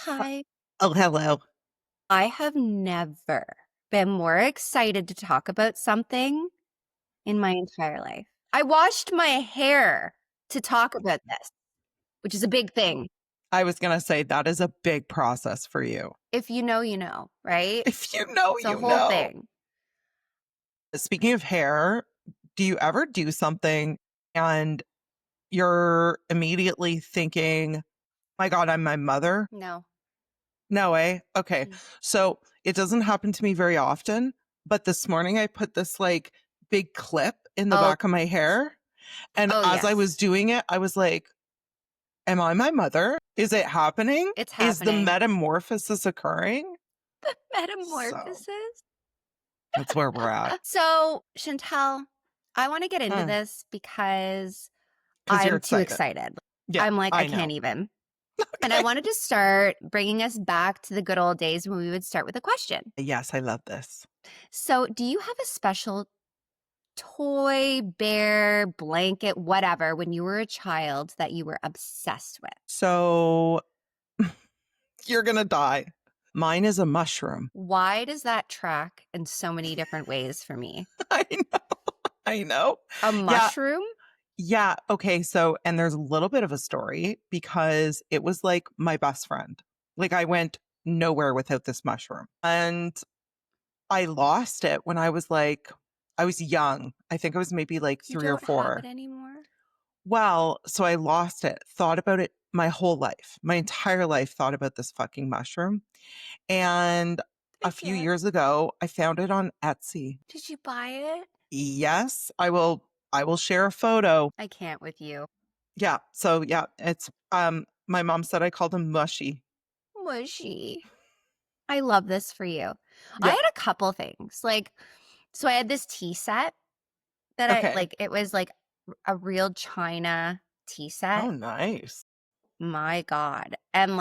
Hi. Oh, hello. I have never been more excited to talk about something in my entire life. I washed my hair to talk about this, which is a big thing. I was going to say that is a big process for you. If you know, right? If you know, It's a you whole know. thing. Speaking of hair, do you ever do something and you're immediately thinking, my God, I'm my mother? No. No way. Okay. Mm. So it doesn't happen to me very often. But this morning I put this like big clip in the Oh, back of my hair. And oh as I was yes. doing it, I was like, am I my mother? Is it happening? It's Is the happening. metamorphosis occurring? So Metamorphosis. that's where we're at. So, Chantel, I want to get into Mm, this because 'cause you're I'm too excited. excited. Yeah, I'm like, I I know. can't even. And I Okay. wanted to start bringing us back to the good old days when we would start with a question. Yes, I love this. So, do you have a special toy, bear, blanket, whatever, when you were a child that you were obsessed with? So you're gonna die. Mine is a mushroom. Why does that track in so many different ways for me? I know. I know. A Yeah. mushroom? Yeah. Okay. So, and there's a little bit of a story because it was like my best friend. Like I went nowhere without this mushroom. And I lost it when I was young. I think I was maybe like You 3 or don't have it 4. anymore? Well, so I lost it, thought about it my whole life, my entire life, thought about this fucking mushroom. And a I few get. years ago, I found it on Etsy. Did you buy it? Yes, I will share a photo. I can't with you. Yeah. So yeah, it's my mom said I called him mushy. Mushy. I love this for you. I Yeah. had a couple things. So I had this tea set that Okay. it was like a real China tea Oh, set. nice. My God. And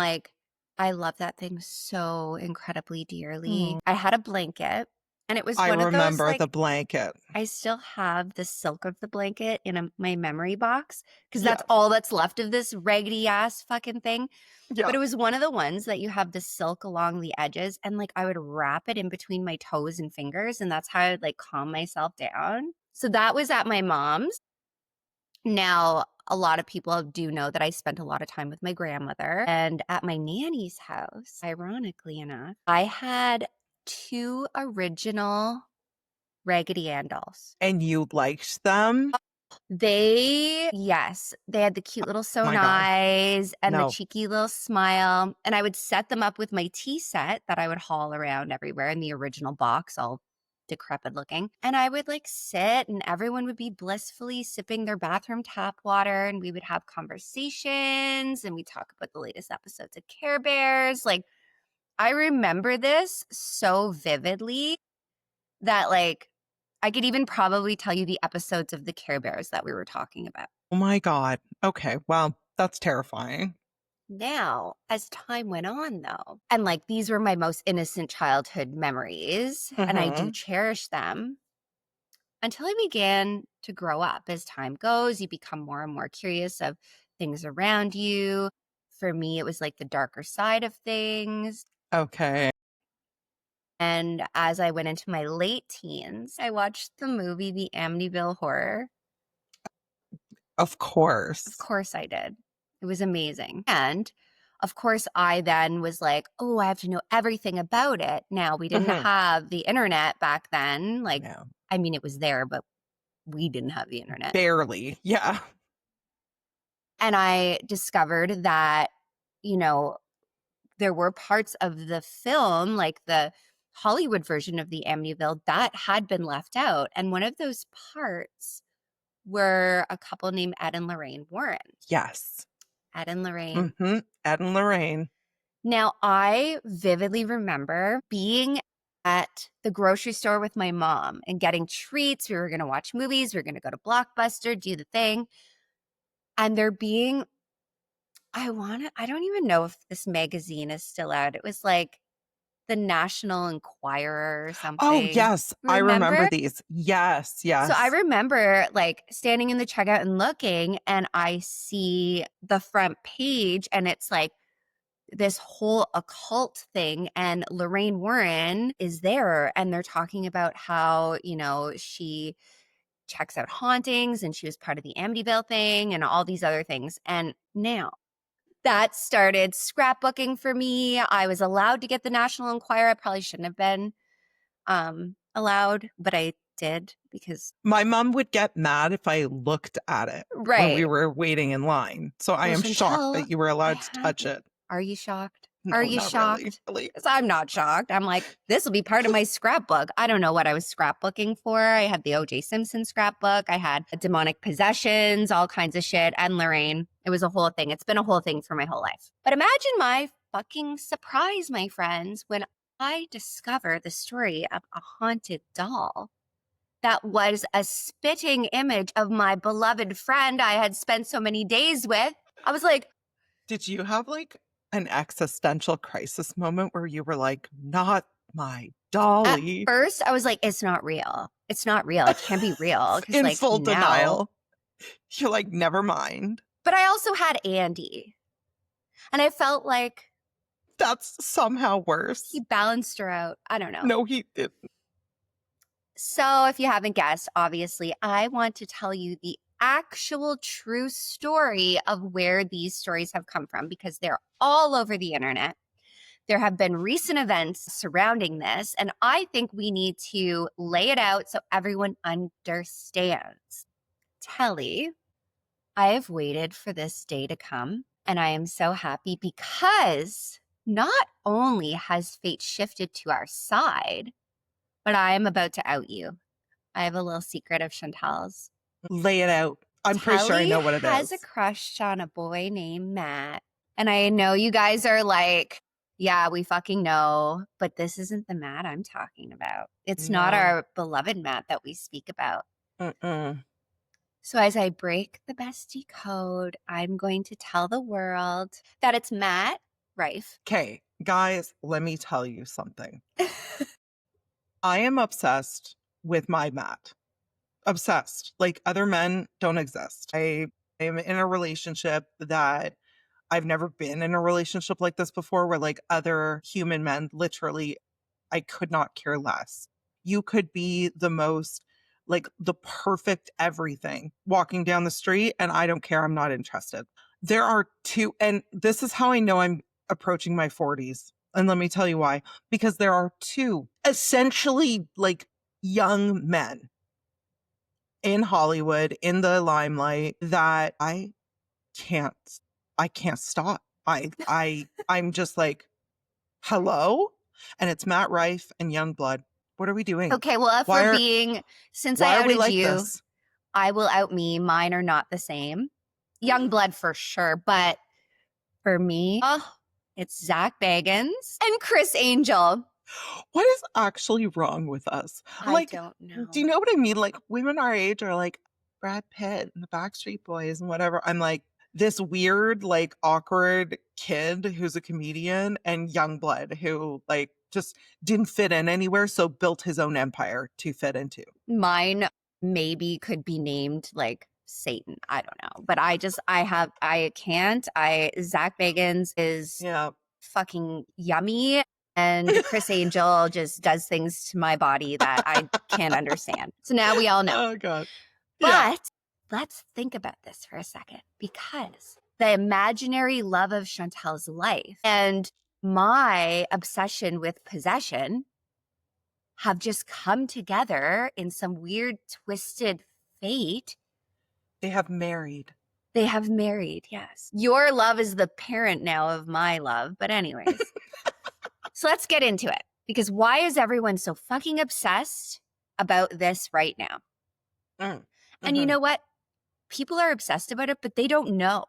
I love that thing so incredibly dearly. Mm. I had a blanket and it was I one of those remember the blanket. I still have the silk of the blanket in my memory box because Yeah. that's all that's left of this raggedy ass fucking thing. Yeah. But it was one of the ones that you have the silk along the edges and I would wrap it in between my toes and fingers and that's how I would calm myself down. So that was at my mom's. Now, a lot of people do know that I spent a lot of time with my grandmother. And at my nanny's house, ironically enough, I had 2 original Raggedy Ann dolls. And you liked them? Yes, they had the cute little Oh sewn my God. eyes and the No. cheeky little smile. And I would set them up with my tea set that I would haul around everywhere in the original box, all decrepit looking. And I would sit and everyone would be blissfully sipping their bathroom tap water and we would have conversations and we talk about the latest episodes of Care Bears. I remember this so vividly that I could even probably tell you the episodes of the Care Bears that we were talking about. Oh my God. Okay. Well, that's terrifying. Now, as time went on though, and these were my most innocent childhood memories, and I do Mm-hmm. cherish them until I began to grow up. As time goes, you become more and more curious of things around you. For me, it was the darker side of things. Okay. And as I went into my late teens, I watched the movie The Amityville Horror. Of Of course. course I did. It was amazing. And of course, I then was like, oh, I have to know everything about it. Now, we didn't Hmm. have the internet back then. Yeah. I mean, it was there, but we didn't have the internet. Barely. Yeah. And I discovered that, you know, there were parts of the film, like the Hollywood version of the Amityville, that had been left out. And one of those parts were a couple named Ed and Lorraine Warren. Yes. Ed and Lorraine. Mm-hmm. Ed and Lorraine. Now, I vividly remember being at the grocery store with my mom and getting treats. We were going to watch movies. We were going to go to Blockbuster, do the thing. And there being, I don't even know if this magazine is still out. It was the National Enquirer or Oh, something. yes. I remember Remember? these. Yes. So I Yes. remember standing in the checkout and looking, and I see the front page, and it's this whole occult thing, and Lorraine Warren is there, and they're talking about how, she checks out hauntings and she was part of the Amityville thing and all these other things. And now that started scrapbooking for me. I was allowed to get the National Enquirer. I probably shouldn't have been allowed, but I did because My mom would get mad if I looked at it when we right. were waiting in line. So I Well, am shocked Chantel, that you were I allowed to have touch it. it. Are you shocked? Are No, you not really. shocked? Really. 'Cause I'm not shocked. I'm like, this will be part of my scrapbook. I don't know what I was scrapbooking for. I had the O.J. Simpson scrapbook. I had demonic possessions, all kinds of shit, and Lorraine. It was a whole thing. It's been a whole thing for my whole life. But imagine my fucking surprise, my friends, when I discovered the story of a haunted doll that was a spitting image of my beloved friend I had spent so many days with. I was like, Did you have like an existential crisis moment where you were like, not my at dolly? first, I was like, it's not real. It's not real. It can't be real. Because, In like, full no. denial. You're like, never mind. But I also had Andy. And I felt like That's somehow worse. he balanced her out. I don't know. No, he didn't. So, if you haven't guessed, obviously, I want to tell you the actual true story of where these stories have come from because they're all over the internet. There have been recent events surrounding this, and I think we need to lay it out so everyone understands. Telly, I have waited for this day to come, and I am so happy because not only has fate shifted to our side, but I am about to out you. I have a little secret of Chantal's. Lay it out. I'm pretty sure I Telly know what it has a is. crush on a boy named Matt. And I know you guys are like, yeah, we fucking know, but this isn't the Matt I'm talking about. It's not No. our beloved Matt that we speak about. Mm-mm. So as I break the bestie code, I'm going to tell the world that it's Matt Rife. Okay, guys, let me tell you something. I am obsessed with my Matt. Obsessed. Like other men don't exist. I am in a relationship that I've never been in a relationship like this before where like other human men literally I could not care less. You could be the most like the perfect everything walking down the street and I don't care. I'm not interested. There are two, and this is how I know I'm approaching my 40s. And let me tell you why. Because there are two essentially like young men in Hollywood in the limelight that can't I can't stop. I'm just like, hello? And it's Matt Rife and Youngblood. What are we doing? Okay, well, Why are since I why are we outed like you, this? I will out me. Mine are not the same. Young blood for sure, but for me, oh, it's Zach Bagans and Chris Angel. What is actually wrong with us? I Like, don't do you know. know what I mean? Like women our age are like Brad Pitt and the Backstreet Boys and whatever. I'm like this weird, like awkward kid who's a comedian and Youngblood who like just didn't fit in anywhere, so built his own empire to fit into. Mine maybe could be named like Satan. I don't know. But I can't. Zach Bagans is Yeah. fucking yummy. And Chris Angel just does things to my body that I can't understand. So now we all know. Oh god. Yeah. But let's think about this for a second because the imaginary love of Chantel's life and my obsession with possession have just come together in some weird, twisted fate. They have married. They have married, yes. Your love is the parent now of my love. But, anyways, so let's get into it because why is everyone so fucking obsessed about this right now? Mm. And you Mhm. know what? People are obsessed about it, but they don't know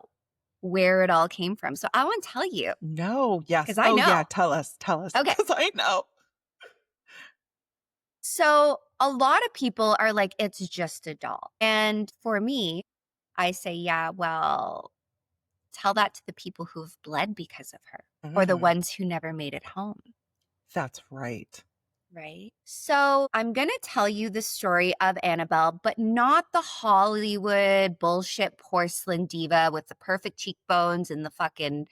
where it all came from. So I want to tell you No, yes. because I Oh yeah, know. tell us, Okay. because I know. So a lot of people are like, it's just a doll. And for me, I say, yeah, well, tell that to the people who've bled because of her or the Mhm. ones who never made it home. That's right. Right. So I'm going to tell you the story of Annabelle, but not the Hollywood bullshit porcelain diva with the perfect cheekbones and the fucking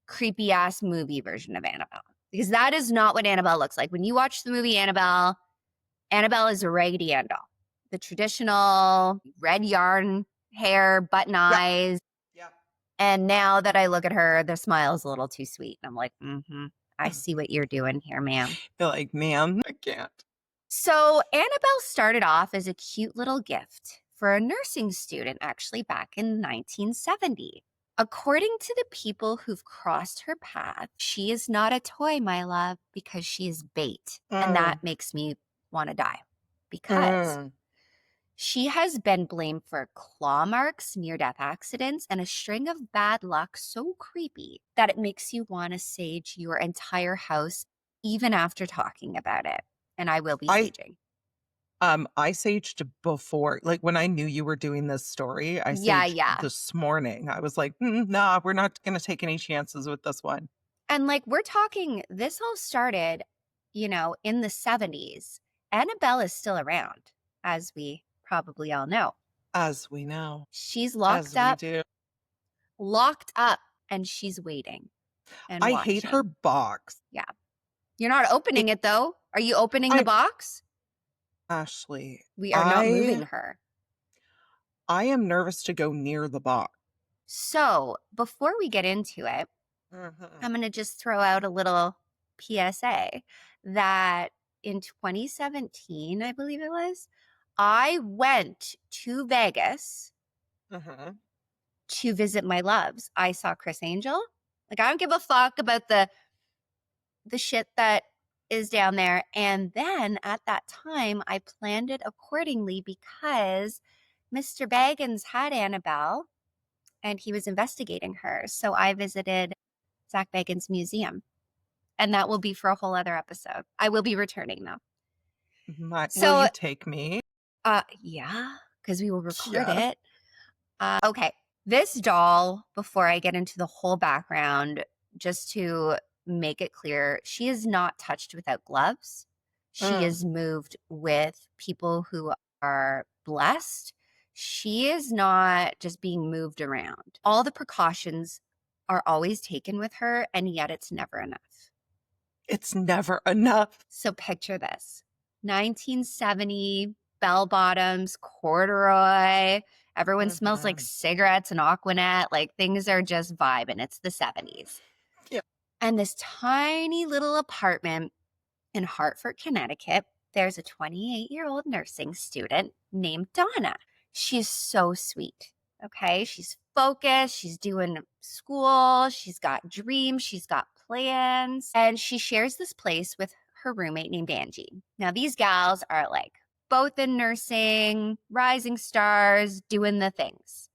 creepy ass movie version of Annabelle. Because that is not what Annabelle looks like. When you watch the movie Annabelle, Annabelle is a Raggedy Ann doll. The traditional red yarn hair, button Yeah. eyes. Yeah. And now that I look at her, the smile is a little too sweet. And I'm like, I see what you're doing here, ma'am. You're like, ma'am, I can't. So Annabelle started off as a cute little gift for a nursing student, actually, back in 1970. According to the people who've crossed her path, she is not a toy, my love, because she is bait. And Mm, that makes me want to die because mm. she has been blamed for claw marks, near death accidents, and a string of bad luck so creepy that it makes you want to sage your entire house even after talking about it. And I will be I saging. I saged before, like when I knew you were doing this story, I Yeah, saged yeah. this morning. I was like, nah, we're not gonna take any chances with this one. And like we're talking, this all started, in the 70s. Annabelle is still around, as we probably all know. As we know, She's as we do. locked up, and she's waiting and I hate her watching. box. Yeah. You're not It opening it though. Are you opening the I box? Ashley, We are not moving I her. I am nervous to go near the box. So before we get into it, Mhm, I'm going to just throw out a little PSA that in 2017, I believe it was, I went to Vegas mhm. to visit my loves. I saw Chris Angel. Like I don't give a fuck about the shit that is down there. And then at that time, I planned it accordingly because Mr. Baggins had Annabelle and he was investigating her. So I visited Zach Baggins' museum. And that will be for a whole other episode. I will be returning though. Will So, you take me? yeah, because we will record Yeah. it. Okay, this doll, before I get into the whole background, just to make it clear, she is not touched without gloves. She Mm. is moved with people who are blessed. She is not just being moved around. All the precautions are always taken with her, and yet it's never enough. It's never enough. So picture this 1970 bell bottoms, corduroy. Everyone smells like Mhm. cigarettes and Aquanet. Like things are just vibing. It's the 70s. Yeah. And this tiny little apartment in Hartford, Connecticut, there's a 28-year-old nursing student named Donna. She's so sweet. Okay. She's focused. She's doing school. She's got dreams. She's got plans. And she shares this place with her roommate named Angie. Now, these gals are like both in nursing, rising stars, doing the things.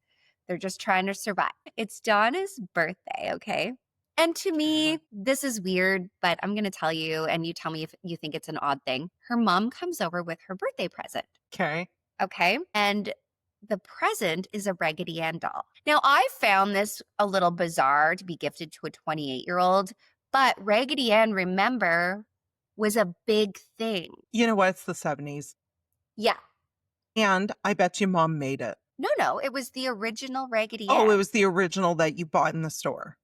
They're just trying to survive. It's Donna's birthday, okay? And to Okay. me, this is weird, but I'm going to tell you, and you tell me if you think it's an odd thing. Her mom comes over with her birthday present, Okay. okay? And the present is a Raggedy Ann doll. Now, I found this a little bizarre to be gifted to a 28-year-old, but Raggedy Ann, remember, was a big thing. You know what? It's the 70s. Yeah. And I bet you mom made it. No, no, it was the original Raggedy Oh, it Ann. was the original that you bought in the store.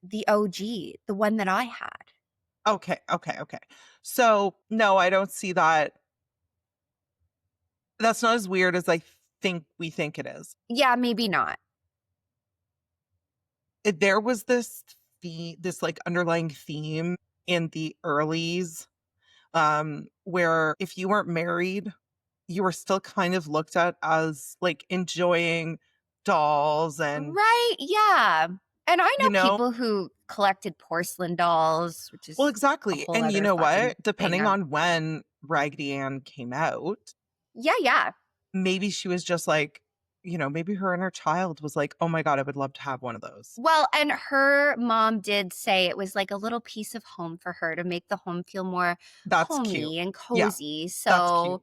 The OG, the one that I had. Okay, okay, okay. So, no, I don't see that. That's not as weird as I think we think it is. Yeah, maybe not. There was this like underlying theme in the earlies, where if you weren't married, you were still kind of looked at as like enjoying dolls and, Right, yeah. And I know you know, people who collected porcelain dolls, which well, is a exactly. whole And you other know fucking what? thing Depending on. on when Raggedy Ann came out, Yeah, yeah. maybe she was just like, maybe her inner child was like, oh my God, I would love to have one of those. Well, and her mom did say it was like a little piece of home for her to make the home feel more That's cute. homey and Yeah, cozy. that's cute. So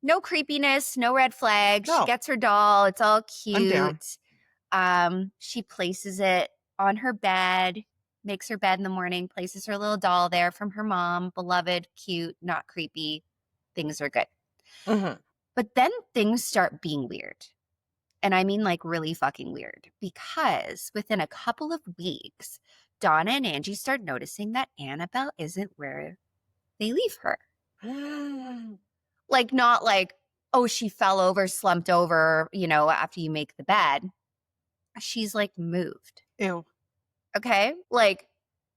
no creepiness, no red flags. She No, gets her doll. It's all I'm down. cute. She places it on her bed, makes her bed in the morning, places her little doll there from her mom. Beloved, cute, not creepy. Things are good. Mhm. But then things start being weird. And I mean like really fucking weird because within a couple of weeks, Donna and Angie start noticing that Annabelle isn't where they leave her. Like, not like, oh, she fell over, slumped over, after you make the bed. She's like moved. Ew. Okay. Like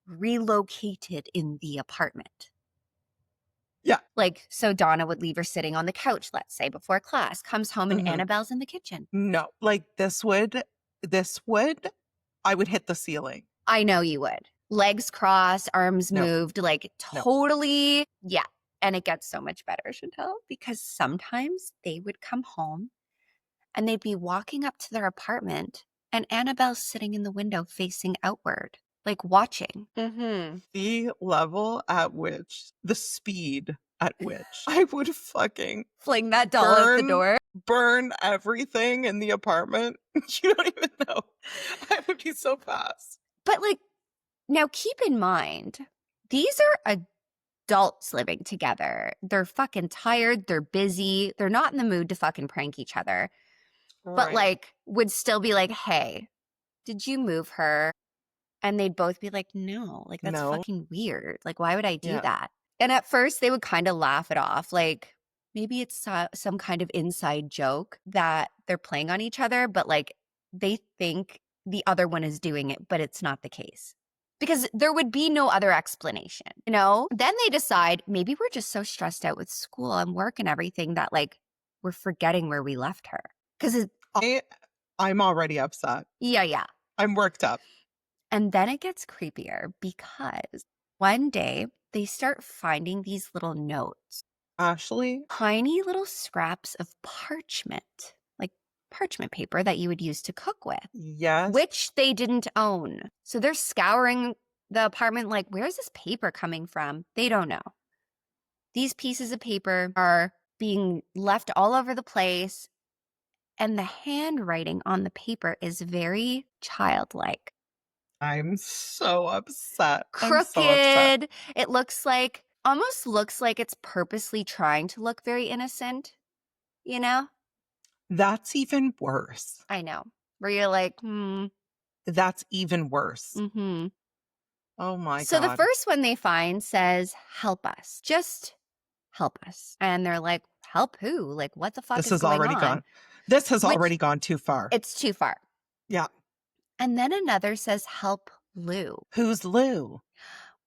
relocated in the apartment. Yeah. Like, so Donna would leave her sitting on the couch, let's say, before class, comes home and Mhm. Annabelle's in the kitchen. No, like I would hit the ceiling. I know you would. Legs crossed, arms No, moved, like no. totally. Yeah. And it gets so much better, Chantel, because sometimes they would come home and they'd be walking up to their apartment and Annabelle's sitting in the window facing outward, like watching. The level at which, the speed at which I would fucking Fling that doll out the burn door. burn everything in the apartment. You don't even know. I would be so fast. But like, now keep in mind, these are adults living together. They're fucking tired. They're busy. They're not in the mood to fucking prank each other. But Right. like, would still be like, hey, did you move her? And they'd both be like, no, like that's No. fucking weird. Like, why would I do Yeah. that? And at first they would kind of laugh it off. Like, maybe it's some kind of inside joke that they're playing on each other, but like they think the other one is doing it, but it's not the case. Because there would be no other explanation, Then they decide maybe we're just so stressed out with school and work and everything that like we're forgetting where we left her. Because I'm already upset. yeah. I'm worked up. And then it gets creepier because one day they start finding these little notes, Ashley? tiny little scraps of parchment, like parchment paper that you would use to cook with, Yes. which they didn't own. So they're scouring the apartment like, where's this paper coming from? They don't know. These pieces of paper are being left all over the place, and the handwriting on the paper is very childlike. I'm so upset. I'm so upset. Crooked. It almost looks like it's purposely trying to look very innocent, you know? That's even worse. I know. Where you're like, That's even worse. mm-hmm. Oh my So the God. first one they find says, help us. Just help us. And they're like, help who? Like, what the fuck This is has going already on? gone. This has Which already gone too far. it's too far. Yeah. And then another says, help Lou. Who's Lou?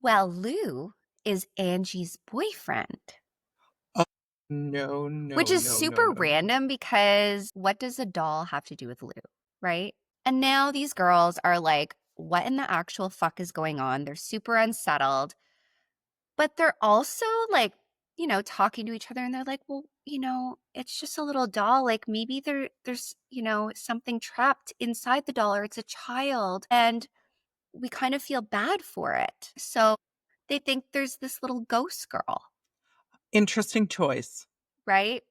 Well, Lou is Angie's boyfriend. Oh, no, no, Which is no, super no, no, no. random because what does a doll have to do with Lou, right? And now these girls are like, what in the actual fuck is going on? They're super unsettled, but they're also like, talking to each other and they're like, well, it's just a little doll. Like maybe there's, something trapped inside the doll or it's a child and we kind of feel bad for it. So they think there's this little ghost girl, Interesting choice. right?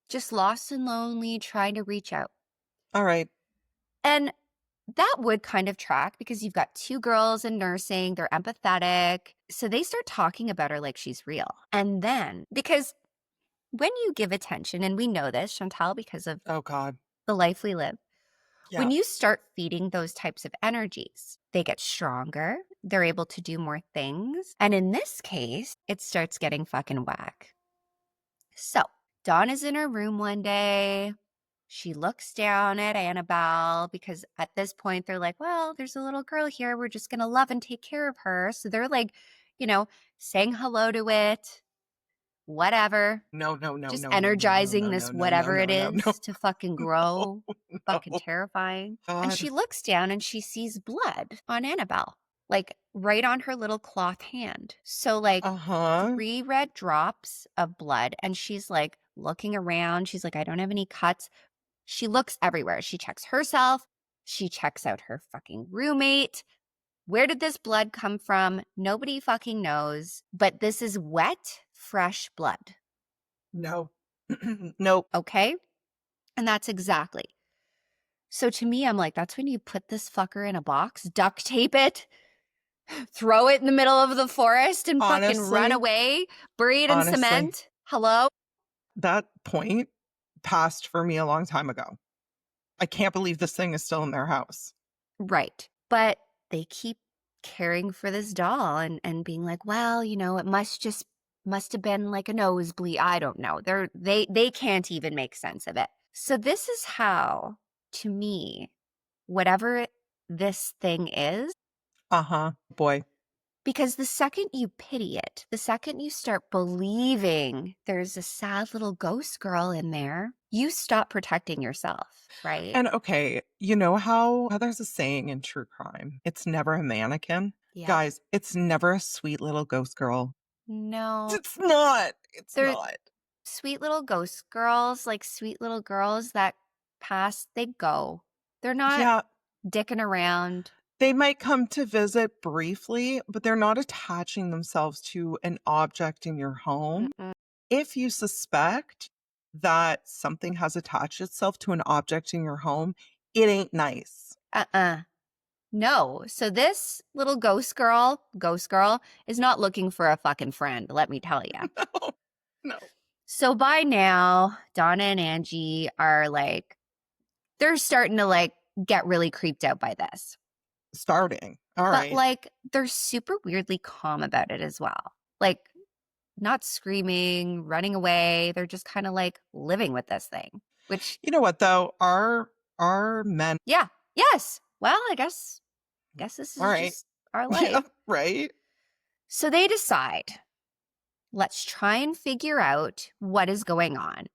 Just lost and lonely, trying to reach out. All right. And that would kind of track because you've got two girls in nursing, they're empathetic. So they start talking about her like she's real. And then, because when you give attention, and we know this, Chantal, because of Oh God. the life we live, when Yeah. you start feeding those types of energies, they get stronger, they're able to do more things. And in this case, it starts getting fucking whack. So Dawn is in her room one day. She looks down at Annabelle because at this point they're like, well, there's a little girl here. We're just going to love and take care of her. So they're like, saying hello to it, whatever, No, no, no, just no, no, no, no, energizing no, this no, no, no, whatever it no, no, no. is to fucking grow. Fucking No. terrifying. And God. she looks down and she sees blood on Annabelle, like right on her little cloth hand. So, like, Uh-huh. 3 red drops of blood. And she's like looking around. She's like, I don't have any cuts. She looks everywhere. She checks herself. She checks out her fucking roommate. Where did this blood come from? Nobody fucking knows. But this is wet, fresh blood. No. Nope. Okay? And that's exactly. So to me, I'm like, that's when you put this fucker in a box, duct tape it, throw it in the middle of the forest and fucking run Honestly, away, bury it in cement. Hello? that point passed for me a long time ago. I can't believe this thing is still in their house. Right. But they keep caring for this doll and being like, well, it must have been like a nosebleed. I don't know. They can't even make sense of it. So this is how, to me, whatever this thing is, Uh-huh. Boy. because the second you pity it, the second you start believing there's a sad little ghost girl in there, you stop protecting yourself, right? And okay, you know how there's a saying in true crime, it's never a mannequin? Yeah. Guys, it's never a sweet little ghost girl. No, It's not. It's they're not. sweet little ghost girls, like sweet little girls that pass, they go. They're not Yeah, dicking around. they might come to visit briefly, but they're not attaching themselves to an object in your home. Mm-mm. If you suspect that something has attached itself to an object in your home, it ain't nice. Uh-uh. No. So this little ghost girl is not looking for a fucking friend, let me tell you. No, no. So by now, Donna and Angie are like, they're starting to like get really creeped out by this. Starting. All But right. like, they're super weirdly calm about it as well. Like, not screaming, running away. They're just kind of like living with this thing, which, You know what though? Our men. yeah, yes. Well, I guess this All is right. just our Yeah, life. right. So they decide, let's try and figure out what is going on.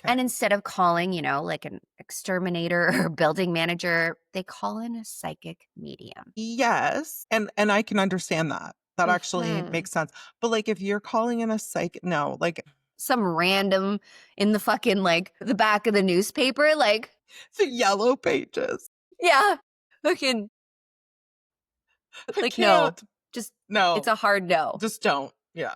Okay. And instead of calling, like an exterminator or building manager, they call in a psychic medium. Yes, and I can understand that. That actually Mhm. makes sense. But, like, if you're calling in a psych no, like, Some random in the fucking like the back of the newspaper, like, the yellow pages. yeah, fucking I like, no, can't. just it's No, a hard no. just don't. Yeah.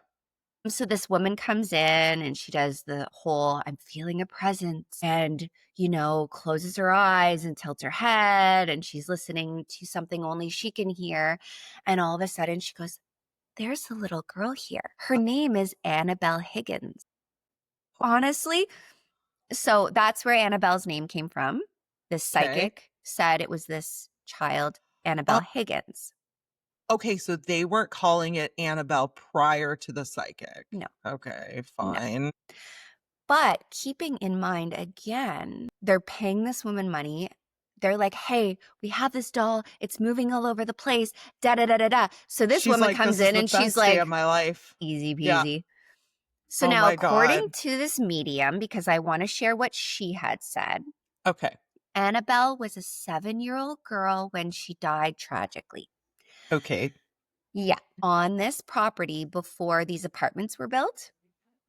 So this woman comes in and she does the whole I'm feeling a presence and, closes her eyes and tilts her head and she's listening to something only she can hear. And all of a sudden she goes, there's a little girl here. Her name is Annabelle Higgins. Honestly, so that's where Annabelle's name came from. This Okay. psychic said it was this child, Oh, Annabelle Higgins. okay, so they weren't calling it Annabelle prior to the psychic. No, Okay, no. fine. But keeping in mind, again, they're paying this woman money. They're like, hey, we have this doll. It's moving all over the place. Da da da da da. So this She's woman like, comes "This is in the and she's best day of like, my life." easy Yeah. peasy. So Oh now, my according god. to this medium, because I want to share what she had said, Okay. Annabelle was a 7-year-old girl when she died tragically. Okay. Yeah, on this property before these apartments were built.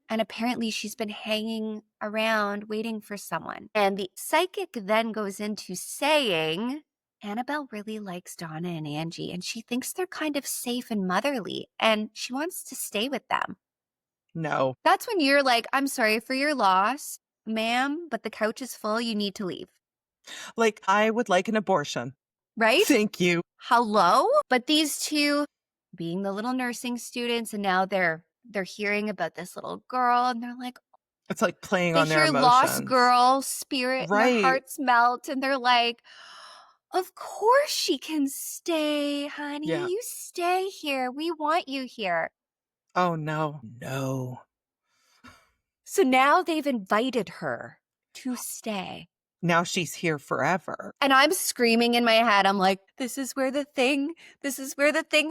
And apparently she's been hanging around waiting for someone. And the psychic then goes into saying, Annabelle really likes Donna and Angie, and she thinks they're kind of safe and motherly, and she wants to stay with them. No. That's when you're like, I'm sorry for your loss, ma'am, but the couch is full. You need to leave. Like, I would like an abortion. Right? Thank you. Hello? But these two being the little nursing students, and now they're hearing about this little girl, and they're like, It's like playing they on their hear lost emotions. girl spirit and their Right. hearts melt and they're like, of course she can stay, honey. Yeah. You stay here. We want you here. Oh, no. No. So now they've invited her to stay. Now she's here forever. And I'm screaming in my head. I'm like, this is where the thing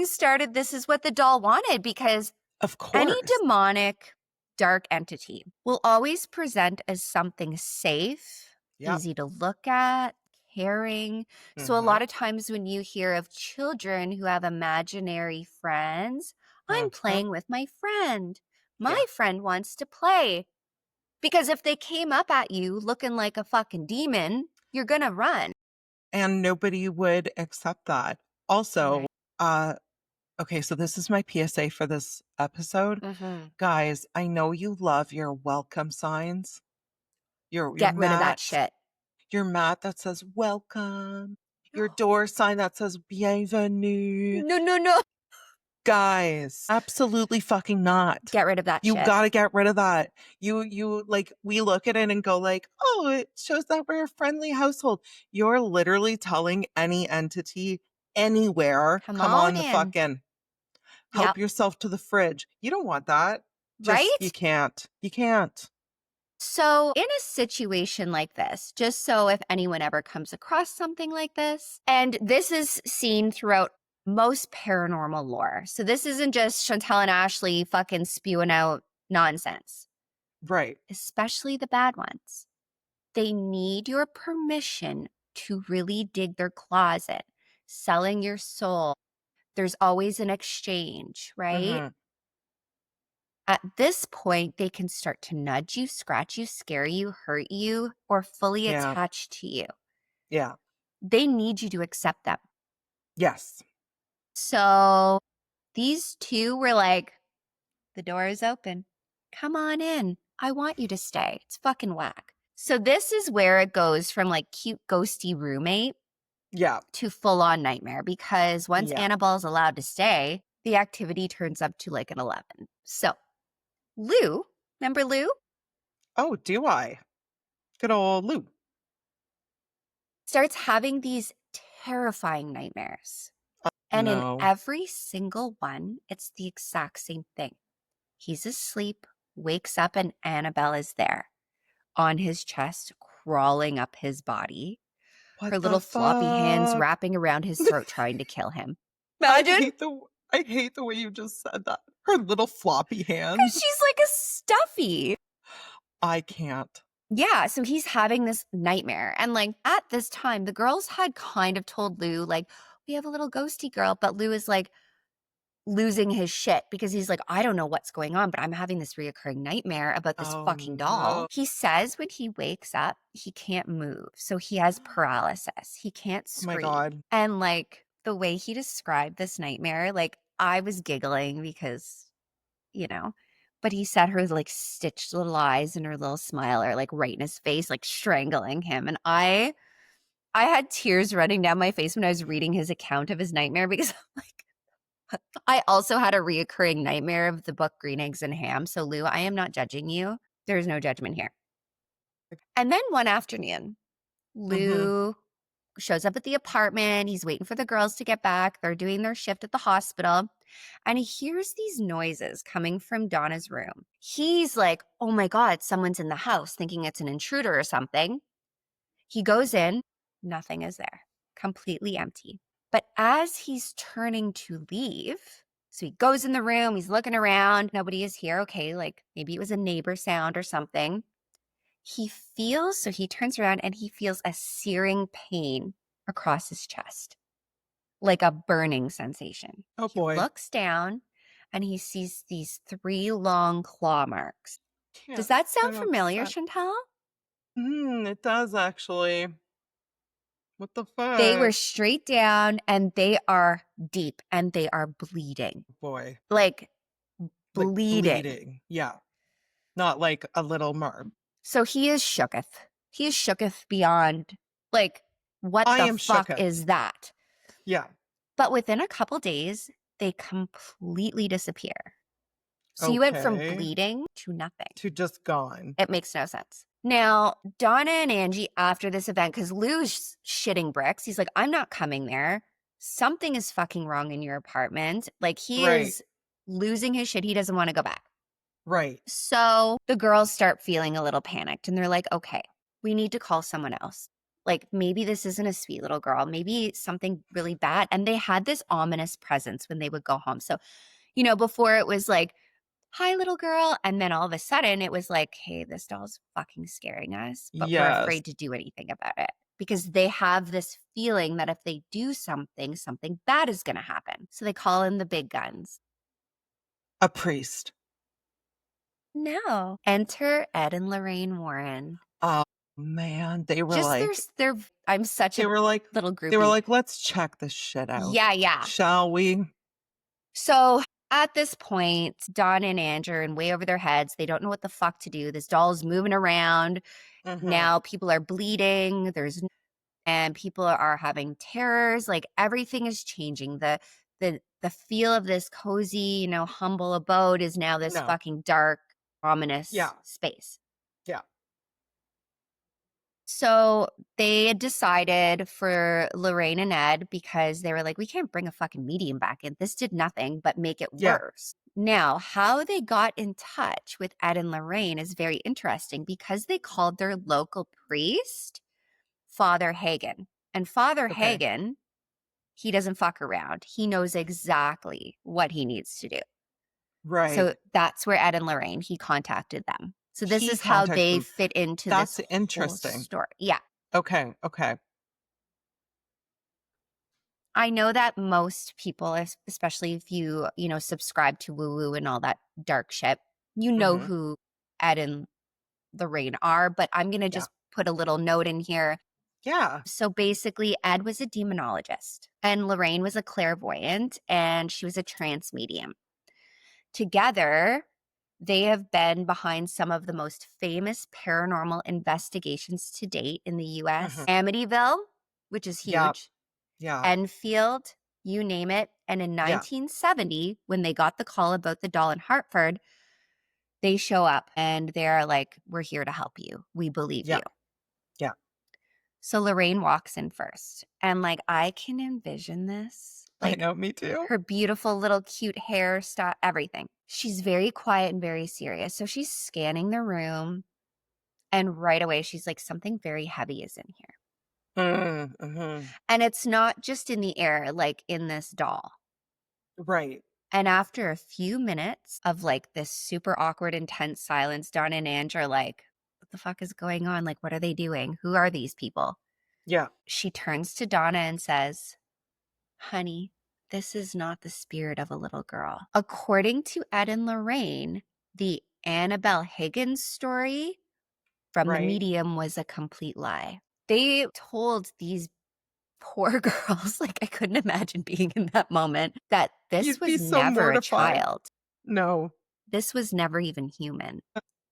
started. This is what the doll wanted because Of any course. demonic dark entity will always present as something safe, Yep. easy to look at, caring. So a Mhm. lot of times when you hear of children who have imaginary friends, I'm Mhm. playing with my friend. My Yeah. friend wants to play. Because if they came up at you looking like a fucking demon, you're going to run. And nobody would accept that. Also, Right. uh, okay, so this is my PSA for this episode. Mm-hmm. Guys, I know you love your welcome signs, your Get rid of that mats, shit. your mat that says welcome, your door sign that says bienvenue. No, no, no. Guys, absolutely fucking not. Get rid of that You shit. gotta get rid of that. You like, we look at it and go like, oh, it shows that we're a friendly household. You're literally telling any entity anywhere, Come come on on the in. fucking, Yep. help yourself to the fridge. You don't want that. Just, you Right? can't. You can't. So, in a situation like this, just so if anyone ever comes across something like this, and this is seen throughout most paranormal lore. So, this isn't just Chantel and Ashley fucking spewing out nonsense, Right. especially the bad ones. They need your permission to really dig their closet, selling your soul. There's always an exchange, right? Mm-hmm. At this point, they can start to nudge you, scratch you, scare you, hurt you, or fully Yeah. attach to you. Yeah. They need you to accept them. Yes. So these two were like, the door is open. Come on in. I want you to stay. It's fucking whack. So this is where it goes from like cute ghosty roommate Yeah. to full on nightmare, because once Yeah. Annabelle's allowed to stay, the activity turns up to like an 11. So Lou, remember Lou? Oh, do I? Good old Lou. Starts having these terrifying nightmares. And in No. every single one, it's the exact same thing. He's asleep, wakes up, and Annabelle is there on his chest, crawling up his body, her What the little floppy hands fuck? wrapping around his throat, trying to kill him. I Imagine? hate the I hate the way you just said that. Her little floppy Because hands. she's like a stuffy. I can't. Yeah, so he's having this nightmare. And like at this time, the girls had kind of told Lou, like, we have a little ghosty girl, but Lou is like losing his shit because he's like, I don't know what's going on, but I'm having this reoccurring nightmare about this Oh fucking doll. no. He says when he wakes up, he can't move. So he has paralysis. He can't Oh my scream. god. And like the way he described this nightmare, like I was giggling because, you know, but he said her like stitched little eyes and her little smile are like right in his face, like strangling him. And I had tears running down my face when I was reading his account of his nightmare because I'm like, I also had a reoccurring nightmare of the book Green Eggs and Ham. So Lou, I am not judging you. There's no judgment here. And then one afternoon, Mm-hmm. Lou shows up at the apartment. He's waiting for the girls to get back. They're doing their shift at the hospital. And he hears these noises coming from Donna's room. He's like, oh my God, someone's in the house, thinking it's an intruder or something. He goes in, nothing is there, completely empty. But as he's turning to leave, so he goes in the room, he's looking around, nobody is here. Okay, like maybe it was a neighbor sound or something. So he turns around and he feels a searing pain across his chest, like a burning sensation. Oh He boy. looks down and he sees these 3 long claw marks. Does Can't. that sound I'm familiar, upset. Chantal? It does actually. What the They were fuck? straight down and they are deep and they are bleeding. Boy. Like Like bleeding. bleeding. Yeah. Not like a little mark. So he is shooketh. He is shooketh beyond, like, what I the am fuck shooketh. is that? Yeah. But within a couple days, they completely disappear. So you went from Okay. bleeding to nothing. To just gone. It makes no sense. Now, Donna and Angie, after this event, because Lou's shitting bricks, he's like, I'm not coming there. Something is fucking wrong in your apartment. Like, he Right. is losing his shit. He doesn't want to go back. Right. So the girls start feeling a little panicked and they're like, okay, we need to call someone else. Like, maybe this isn't a sweet little girl. Maybe something really bad. And they had this ominous presence when they would go home. So, before it was like, hi, little girl. And then all of a sudden it was like, hey, this doll's fucking scaring us, but we're Yes. afraid to do anything about it because they have this feeling that if they do something, something bad is going to happen. So they call in the big guns. A priest. No. Enter Ed and Lorraine Warren. Oh man. They were Just like, I'm such they a were like, little they were groupie. like, let's check this shit out. Yeah, yeah. Shall we? So at this point, Don and Andrew are in way over their heads. They don't know what the fuck to do. This doll's moving around. Mm-hmm. Now people are bleeding. And people are having terrors. Like everything is changing. The the feel of this cozy, humble abode is now this No. fucking dark, ominous Yeah. space. Yeah. So they had decided for Lorraine and Ed, because they were like, we can't bring a fucking medium back in. This did nothing but make it Yeah. worse. Now, how they got in touch with Ed and Lorraine is very interesting because they called their local priest Father Hagen. And Father Okay. Hagen, he doesn't fuck around. He knows exactly what he needs to do. So Right. that's where Ed and Lorraine, he contacted them. So this He is how contacted they them. fit into this That's whole interesting. story. Yeah. Okay. Okay. I know that most people, especially if subscribe to woo woo and all that dark shit, you know Mhm. who Ed and Lorraine are, but I'm going to Yeah. just put a little note in here. Yeah. So basically, Ed was a demonologist and Lorraine was a clairvoyant and she was a trance medium. Together, they have been behind some of the most famous paranormal investigations to date in the US. Mhm. Amityville, which is Yeah. huge, Yeah. Enfield, you name it. And in Yeah. 1970, when they got the call about the doll in Hartford, they show up and they're like, we're here to help you. We believe Yeah. you. Yeah. So Lorraine walks in first. And like, I can envision this. I Like know, me too. her beautiful little cute hairstyle, everything. She's very quiet and very serious. So she's scanning the room. And right away, she's like, something very heavy is in here. Mhm. And it's not just in the air, like in this doll. Right. And after a few minutes of like this super awkward, intense silence, Donna and Ange are like, what the fuck is going on? Like, what are they doing? Who are these people? Yeah. She turns to Donna and says, honey, this is not the spirit of a little girl. According to Ed and Lorraine, the Annabelle Higgins story from the Right. medium was a complete lie. They told these poor girls, like I couldn't imagine being in that moment, that this You'd be was so never a mortified. child. No. This was never even human.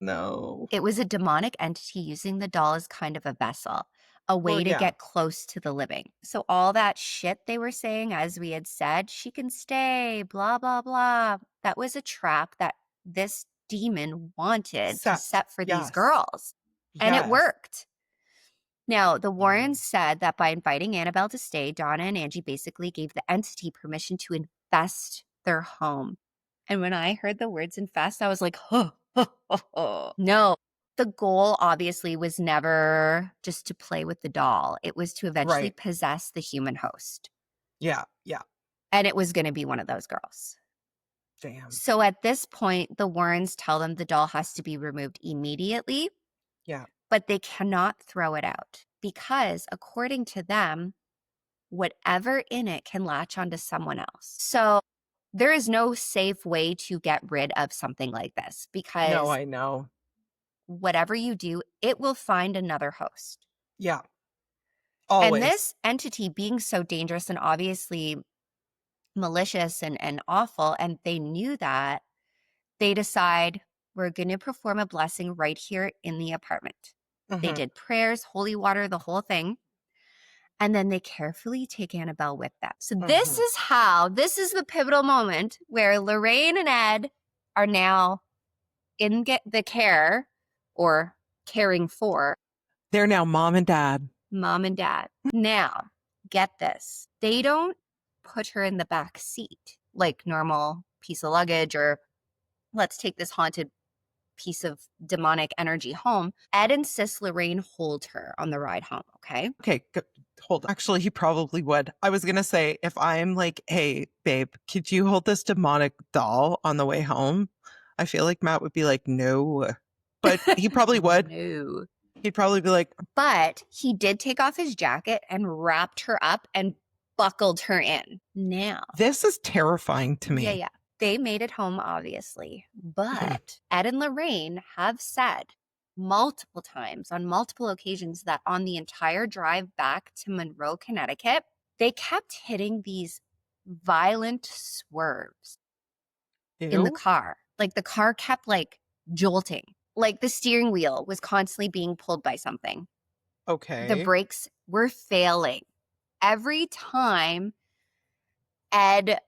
No. It was a demonic entity using the doll as kind of a vessel, a Well, way to yeah. get close to the living. So all that shit they were saying, as we had said, she can stay, blah, blah, blah. That was a trap that this demon wanted to Set. set for these Yes. girls. And it Yes. worked. Now, the Mm. Warrens said that by inviting Annabelle to stay, Donna and Angie basically gave the entity permission to infest their home. And when I heard the words infest, I was like, huh, huh, huh, huh. No. The goal obviously was never just to play with the doll. It was to eventually Right. possess the human host. Yeah. Yeah. And it was going to be one of those girls. Damn. So at this point, the Warrens tell them the doll has to be removed immediately, Yeah. but they cannot throw it out because, according to them, whatever in it can latch onto someone else. So there is no safe way to get rid of something like this No, because I know. whatever you do, it will find another host. Yeah. And Always. this entity being so dangerous and obviously malicious and awful, and they knew that, they decide we're going to perform a blessing right here in the apartment. They Mhm. did prayers, holy water, the whole thing. And then they carefully take Annabelle with them. So this Mhm. is the pivotal moment where Lorraine and Ed are now in the care or caring for They're now mom and dad. mom and dad. Now, get this. They don't put her in the back seat like normal piece of luggage or let's take this haunted piece of demonic energy home. Ed insists Lorraine hold her on the ride home, okay? Okay, hold on. Actually, he probably would. I was gonna say, if I'm like, hey, babe, could you hold this demonic doll on the way home? I feel like Matt would be like, no. But he probably would. No. He'd probably be like, But he did take off his jacket and wrapped her up and buckled her in. Now, this is terrifying to yeah, me. yeah. They made it home, obviously. But Ed and Lorraine have said multiple times on multiple occasions that on the entire drive back to Monroe, Connecticut, they kept hitting these violent swerves in the Ew. car. Like the car kept like jolting. Like the steering wheel was constantly being pulled by something. The Okay. brakes were failing. Every time Ed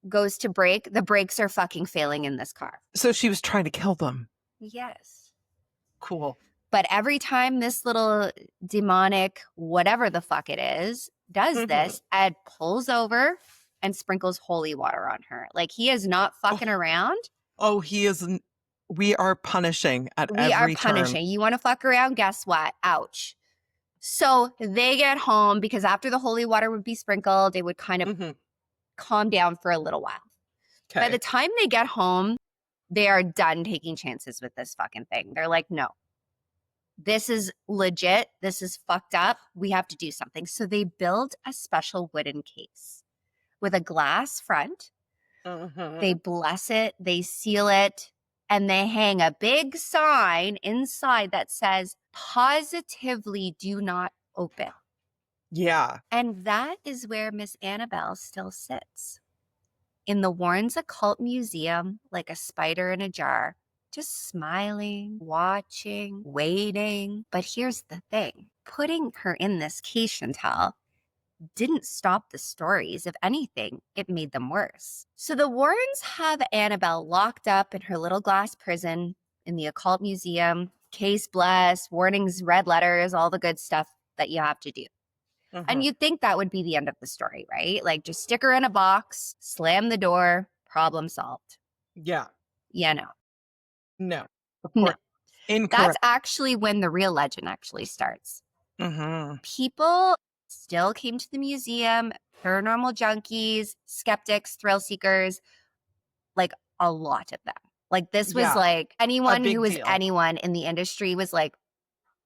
goes to brake, the brakes are fucking failing in this car. So she was trying to kill them. Yes. Cool. But every time this little demonic, whatever the fuck it is, does Mhm. this, Ed pulls over and sprinkles holy water on her. Like, he is not fucking Oh, around. oh, he isn't. We are punishing at We are every turn. punishing. You want to fuck around? Guess what? Ouch. So they get home because after the holy water would be sprinkled, it would kind of Mhm. calm down for a little while. By the Okay. time they get home, they are done taking chances with this fucking thing. They're like, no, this is legit. This is fucked up. We have to do something. So they build a special wooden case with a glass front. They Mhm. bless it, they seal it, and they hang a big sign inside that says, positively do not open. Yeah. And that is where Miss Annabelle still sits in the Warrens Occult Museum, like a spider in a jar, just smiling, watching, waiting. But here's the thing, putting her in this case, Chantal, didn't stop the stories. If anything, it made them worse. So the Warrens have Annabelle locked up in her little glass prison in the occult museum, case blessed, warnings, red letters, all the good stuff that you have to do. And Mhm. you'd think that would be the end of the story, right? Like, just stick her in a box, slam the door, problem solved. Yeah. Yeah, no. No. Of No. course. That's Incorrect. actually when the real legend actually starts. Mhm. People still came to the museum, paranormal junkies, skeptics, thrill seekers, like a lot of them. Like, this was Yeah. like A anyone who big was deal. anyone in the industry was like,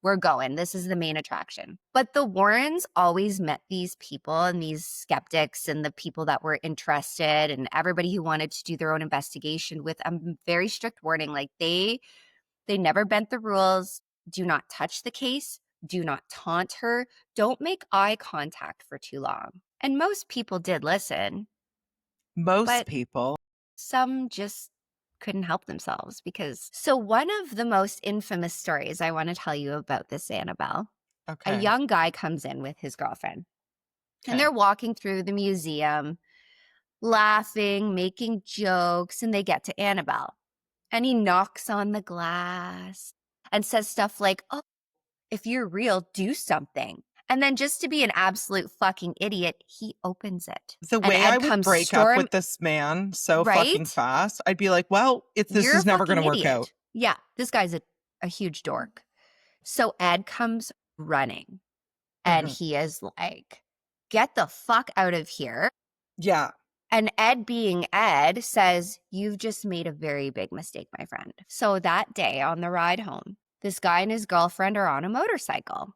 we're going. This is the main attraction. But the Warrens always met these people and these skeptics and the people that were interested and everybody who wanted to do their own investigation with a very strict warning. Like, they never bent the rules. Do not touch the case. Do not taunt her. Don't make eye contact for too long. And most people did listen, Most but people. some just couldn't help themselves because. So, one of the most infamous stories I want to tell you about this Annabelle, a Okay. young guy comes in with his girlfriend and Okay. they're walking through the museum, laughing, making jokes, and they get to Annabelle. And he knocks on the glass and says stuff like, oh, if you're real, do something. And then, just to be an absolute fucking idiot, he opens it. The And way I Ed would comes break up storm, with this man so fucking right? fast, I'd be like, well, this You're a is never going to fucking work out. idiot. Yeah, this guy's a huge dork. So Ed comes running and Mhm. he is like, get the fuck out of here. Yeah. And Ed, being Ed, says, you've just made a very big mistake, my friend. So that day on the ride home, this guy and his girlfriend are on a motorcycle.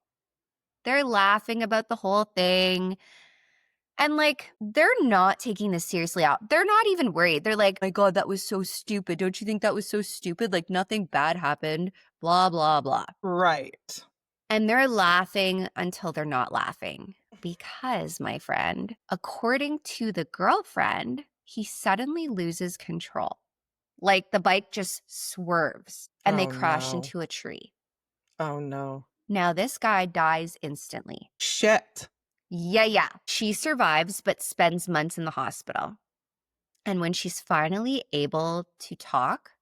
They're laughing about the whole thing. And like, they're not taking this seriously out. They're not even worried. They're like, my God, that was so stupid. Don't you think that was so stupid? Like, nothing bad happened, blah, blah, blah. Right. And they're laughing until they're not laughing. Because, my friend, according to the girlfriend, he suddenly loses control. Like, the bike just swerves and they Oh crash no. into a tree. Oh no. Now, this guy dies instantly. Shit. Yeah. She survives, but spends months in the hospital. And when she's finally able to talk,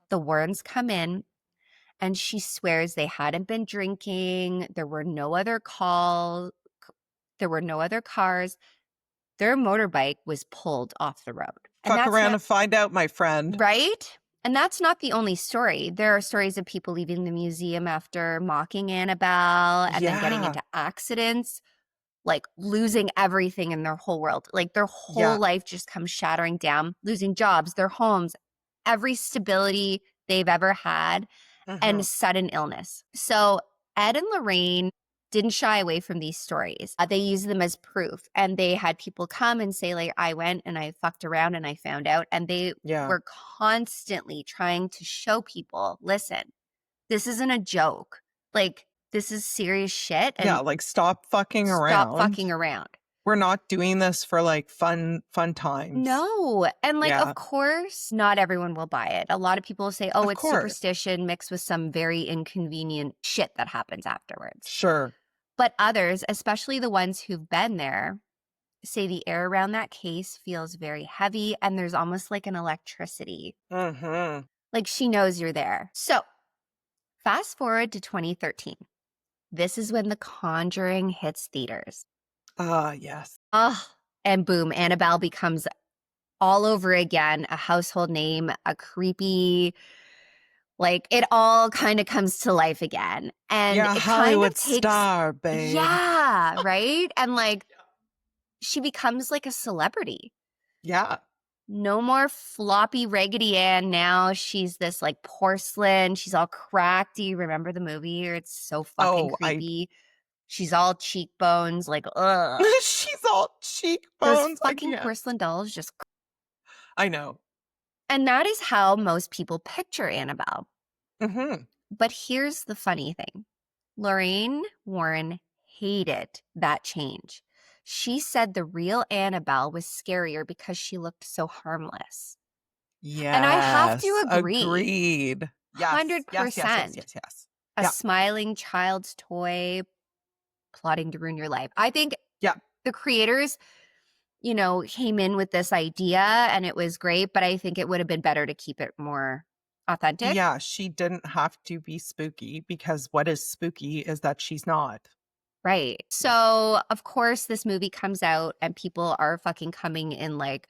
the Warrens come in and she swears they hadn't been drinking. There were no other calls. There were no other cars. Their motorbike was pulled off the road. And Fuck that's around not and find out, my friend. right. And that's not the only story. There are stories of people leaving the museum after mocking Annabelle and then getting Yeah. into accidents, like losing everything in their whole world. Like, their whole Yeah. life just comes shattering down, losing jobs, their homes, every stability they've ever had, and Mhm. sudden illness. So Ed and Lorraine didn't shy away from these stories. They used them as proof. And they had people come and say, like, I went and I fucked around and I found out. And they Yeah. were constantly trying to show people, listen, this isn't a joke. Like, this is serious shit. Yeah, And like stop fucking stop around. fucking around. We're not doing this for like fun times. No. And like, Yeah. of course, not everyone will buy it. A lot of people say, oh, Of it's course. superstition mixed with some very inconvenient shit that happens afterwards. Sure. But others, especially the ones who've been there, say the air around that case feels very heavy and there's almost like an electricity. Mhm. Like she knows you're there. So, fast forward to 2013. This is when The Conjuring hits theaters. Ah, yes. Oh, and boom, Annabelle becomes all over again a household name, a creepy, like it all kind of comes to life again. And You're a it kind of Hollywood takes, star, babe. yeah, right? And like she becomes like a celebrity. Yeah. No more floppy Raggedy Ann now. She's this like porcelain. She's all cracked. Do you remember the movie? It's so fucking Oh, I creepy. She's all cheekbones, like, ugh. she's all Those cheekbones. I fucking can't. porcelain dolls just. I know. And that is how most people picture Annabelle. Mhm. But here's the funny thing Lorraine Warren hated that change. She said the real Annabelle was scarier because she looked so harmless. And I have to Yes, agree, agreed. Yes, yes, yes, yes, 100%. yes, yes. A Yeah, smiling child's toy plotting to ruin your life. I think yeah, the creators, came in with this idea and it was great, but I think it would have been better to keep it more authentic. yeah, she didn't have to be spooky because what is spooky is that she's not. Right. Yeah. So, of course, this movie comes out and people are fucking coming in like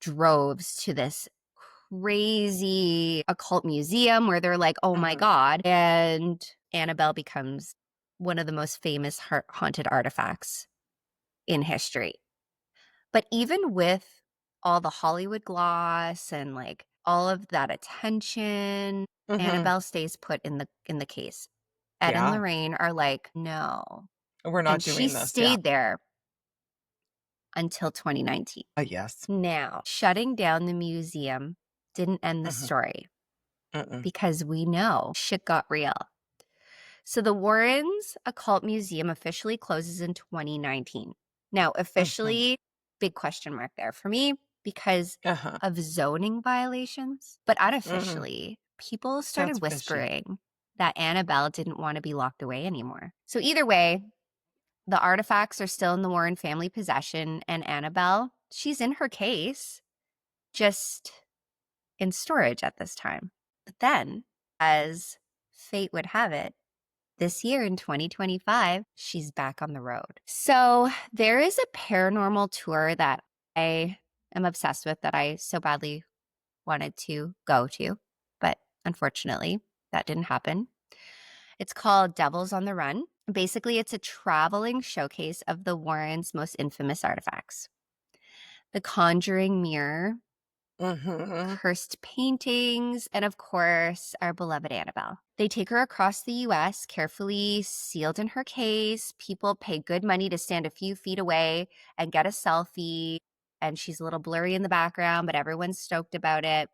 droves to this crazy occult museum where they're like, oh my Mhm, God. And Annabelle becomes one of the most famous haunted artifacts in history. But even with all the Hollywood gloss and like all of that attention, mhm. Annabelle stays put in the case. Ed and Yeah, Lorraine are like, no. we're And not she doing this, yeah. stayed there until 2019. Yes. Now, shutting down the museum didn't end the Mhm, story mm-mm, because we know shit got real. So the Warrens Occult Museum officially closes in 2019. Now, mhm, officially, big question mark there for me because uh-huh, of zoning violations, but mhm. unofficially, people That's started fishy. whispering that Annabelle didn't want to be locked away anymore. So either way, the artifacts are still in the Warren family possession, and Annabelle, she's in her case, just in storage at this time. But then, as fate would have it, this year in 2025, she's back on the road. So there is a paranormal tour that I am obsessed with that I so badly wanted to go to, but unfortunately, that didn't happen. It's called Devils on the Run. Basically, it's a traveling showcase of the Warrens' most infamous artifacts: the conjuring mirror, Mhm. cursed paintings, and of course, our beloved Annabelle. They take her across the US, carefully sealed in her case. People pay good money to stand a few feet away and get a selfie. And she's a little blurry in the background, but everyone's stoked about it.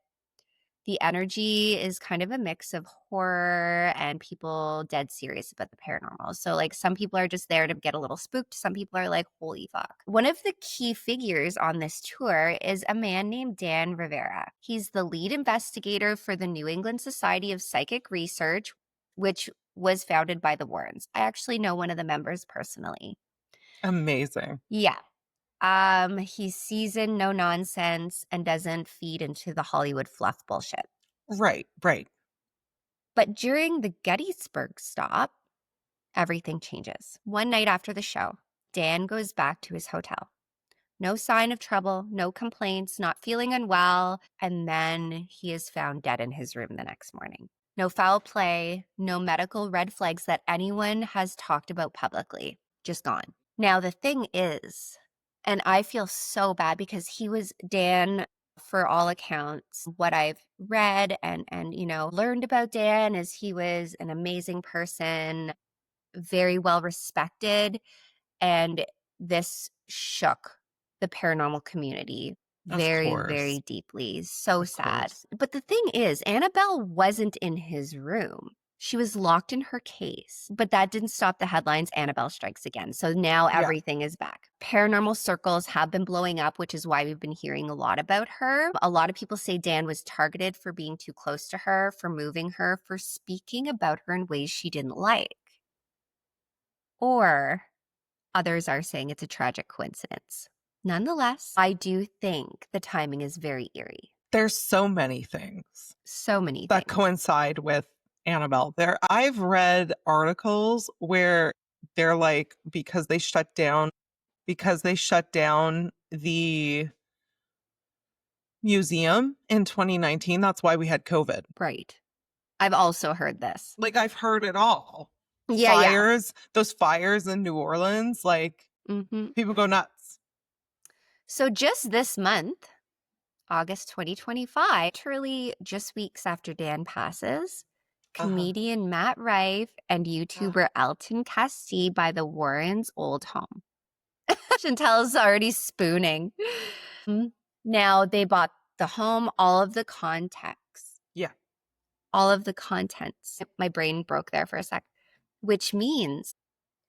The energy is kind of a mix of horror and people dead serious about the paranormal. So, like, some people are just there to get a little spooked. Some people are like, holy fuck. One of the key figures on this tour is a man named Dan Rivera. He's the lead investigator for the New England Society of Psychic Research, which was founded by the Warrens. I actually know one of the members personally. Amazing. Yeah. He's seasoned, no nonsense, and doesn't feed into the Hollywood fluff bullshit. Right, right. But during the Gettysburg stop, everything changes. One night after the show, Dan goes back to his hotel. No sign of trouble, no complaints, not feeling unwell, and then he is found dead in his room the next morning. No foul play, no medical red flags that anyone has talked about publicly, just gone. Now, the thing is, and I feel so bad because he was Dan, for all accounts, what I've read and learned about Dan is he was an amazing person, very well respected, and this shook the paranormal community Of very, course, very deeply. So of sad. course. But the thing is, Annabelle wasn't in his room. She was locked in her case. But that didn't stop the headlines. Annabelle strikes again. So now Yeah. everything is back. Paranormal circles have been blowing up, which is why we've been hearing a lot about her. A lot of people say Dan was targeted for being too close to her, for moving her, for speaking about her in ways she didn't like. Or Others are saying it's a tragic coincidence. Nonetheless, I do think the timing is very eerie. There's so many things So many that things. coincide with Annabelle. I've read articles where they're like, because they shut down the museum in 2019, that's why we had COVID. Right. I've also heard this. Like, I've heard it all. Yeah, yeah. Those fires in New Orleans, like, Hmm. people go nuts. So just this month, August 2025, literally just weeks after Dan passes, Uh-huh. comedian Matt Rife and YouTuber Elton Casti buy the Warrens' old home. Chantel's already spooning. Mm. Now they bought the home, all of the context, Yeah. all of the contents. My brain broke there for a sec, which means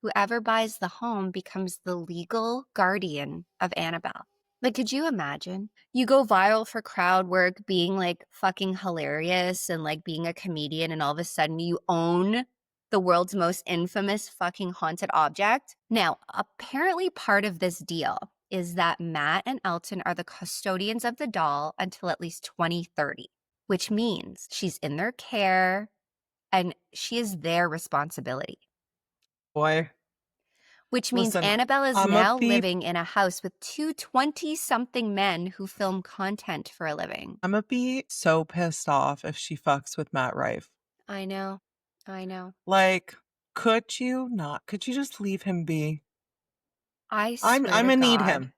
whoever buys the home becomes the legal guardian of Annabelle. Like, could you imagine? You go viral for crowd work, being like fucking hilarious and like being a comedian, and all of a sudden you own the world's most infamous fucking haunted object. Now, apparently, part of this deal is that Matt and Elton are the custodians of the doll until at least 2030, which means she's in their care and she is their responsibility. Boy, Which means listen, Annabelle is Imma now be living in a house with two 20-something men who film content for a living. Imma be so pissed off if she fucks with Matt Rife. I know. I know. Like, could you just leave him be? I swear to Imma need God. him.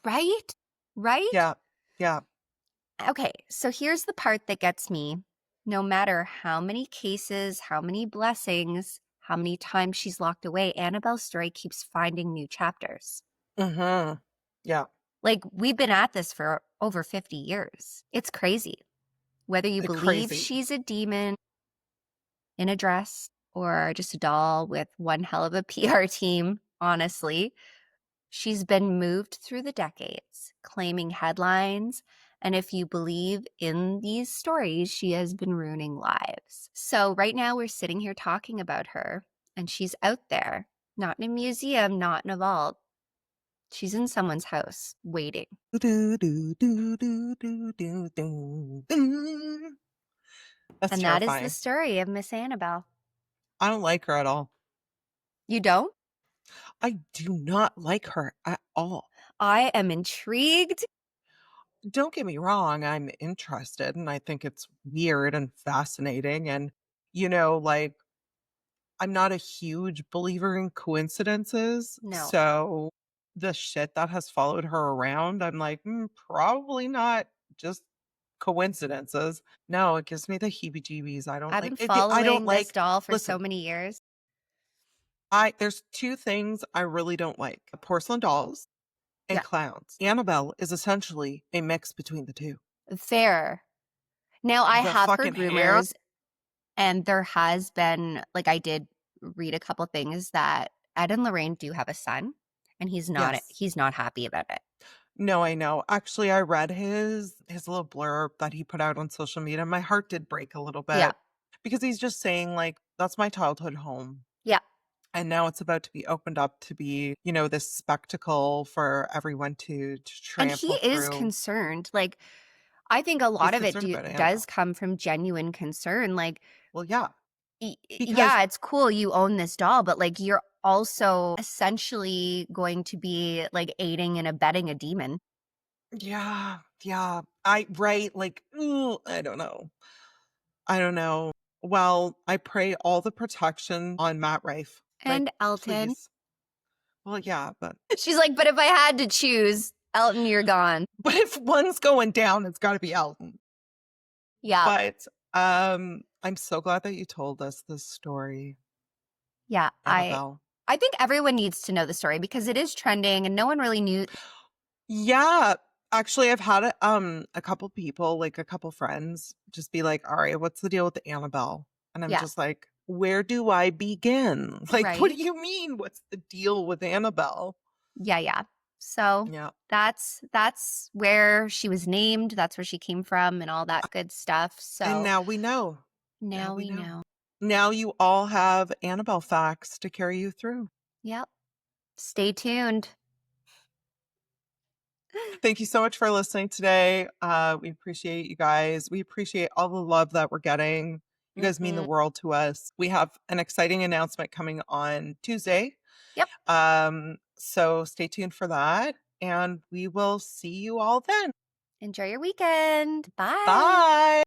Right? Right? Yeah. Yeah. Okay, so here's the part that gets me. No matter how many cases, how many blessings, how many times she's locked away, Annabelle's story keeps finding new chapters. Mhm. Yeah. Like, we've been at this for over 50 years. It's crazy. Whether you believe Crazy. she's a demon in a dress or just a doll with one hell of a PR team, honestly, she's been moved through the decades, claiming headlines. And if you believe in these stories, she has been ruining lives. So, right now, we're sitting here talking about her, and she's out there, not in a museum, not in a vault. She's in someone's house waiting. Do, do, do, do, do, do, do, do. That's And that is the terrifying. story of Miss Annabelle. I don't like her at all. You don't? I do not like her at all. I am intrigued. Don't get me wrong, I'm interested and I think it's weird and fascinating and, like, I'm not a huge believer in coincidences, No. so the shit that has followed her around, I'm like, probably not just coincidences. No, it gives me the heebie-jeebies. I don't I've like been it. I don't following this like. doll for so Listen, many years. there's two things I really don't like: porcelain dolls and Yeah. clowns. Annabelle is essentially a mix between the two. Fair. Now, I The have fucking heard hair, rumors, and there has been, like, I did read a couple things that Ed and Lorraine do have a son, and yes. he's not happy about it. No, I know. Actually, I read his little blurb that he put out on social media. My heart did break a little Yeah. bit because he's just saying like, "That's my childhood home." Yeah. And now it's about to be opened up to be, this spectacle for everyone to And he trample is through. concerned. Like, I think a lot He's of it concerned about does Annabelle. come from genuine concern. Like, Well, yeah, because yeah, it's cool you own this doll, but like you're also essentially going to be like aiding and abetting a demon. yeah, yeah. Like, ooh, I don't know. I don't know. Well, I pray all the protection on Matt Rife. Like, And Elton. please. Well, yeah, but She's like, but if I had to choose, Elton, you're gone. if one's going down, it's gotta be Elton. Yeah. But, I'm so glad that you told us this story, Yeah. Annabelle. I think everyone needs to know the story because it is trending and no one really knew. Yeah, actually, I've had a couple people, like, a couple friends just be like, "Alright, what's the deal with the Annabelle?" And I'm Yeah. just like, "Where do I begin?" Like, "What do Right. you mean, what's the deal with Annabelle?" Yeah. Yeah. So Yeah, that's where she was named. That's where she came from and all that good stuff. and So now we know. Now now we we know. know. Now you all have Annabelle facts to carry you through. Yep. Stay tuned. Thank you so much for listening today. We appreciate you guys. We appreciate all the love that we're getting. You guys mean the Mhm. world to us. We have an exciting announcement coming on Tuesday. Yep. So stay tuned for that. And we will see you all then. Enjoy your weekend. Bye. Bye.